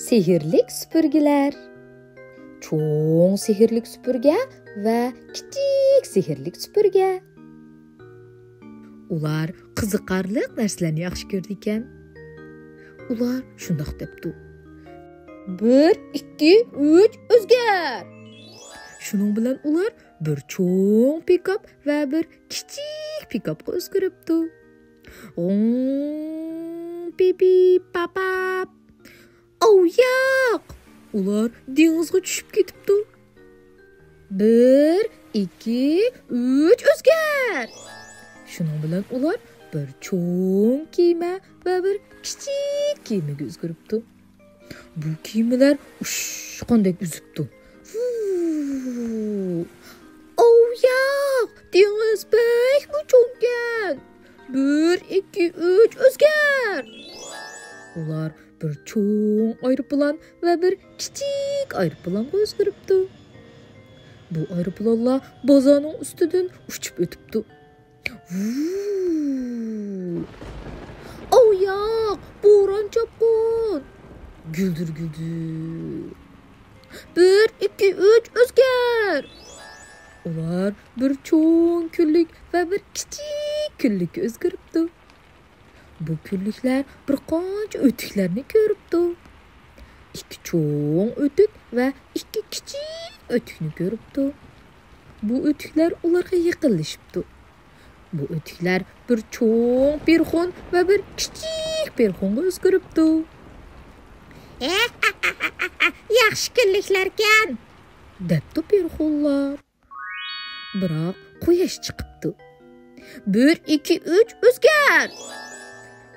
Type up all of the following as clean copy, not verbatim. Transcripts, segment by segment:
Sehrlik süpürgeler. Çoğun sehrlik süpürge ve kiçik sehrlik süpürge. Ular qiziqarliq narsalarni yaxshi ko'rdi ekan. Ular shundoq debdi. 1, 2, 3 o'zgar. Shuning bilan ular bir cho'ng pikap va bir kichik pikapga o'zgaribdi. Pipi papap. Oh yo'q! Ular dengizga tushib ketibdi. 1, 2, 3 o'zgar. Shuning bilan ular bir cho'ng kema va bir kichik kemaga o'zgaribdi. Bu kemalar ushqandek uzibdi. Oh yo'q! Dengiz bek bu cho'ngan. 1, 2, 3 o'zgar. Ular bir cho'ng aeroplan va bir kichik aeroplanga o'zgaribdi. Bu aeroplanlar bozorning ustidan uchib o'tibdi. Oh yo'q! Bo'ron chopqin. Guldir. 1, 2, 3 o'zgar. Ular bir cho'ng kunlik va bir kichik kunlikka o'zgaribdi. Bu kunliklar bir qancha o'tiklarni ko'ribdi. 2 cho'ng o'tik va 2 kichik o'tikni ko'ribdi. Bu o'tiklar ularga yaqinlashibdi. Bu o'tiklar bir cho'ng perxon va bir kichik perxonga o'zgaribdi. Yaxshi kunliklarkan, debdi perxonlar. Biroq quyosh chiqibdi. 1, 2, 3 o'zgar.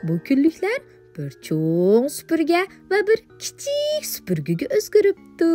Bu kunliklar bir cho'ng supurga va bir kichik supurgiga o'zgaribdi.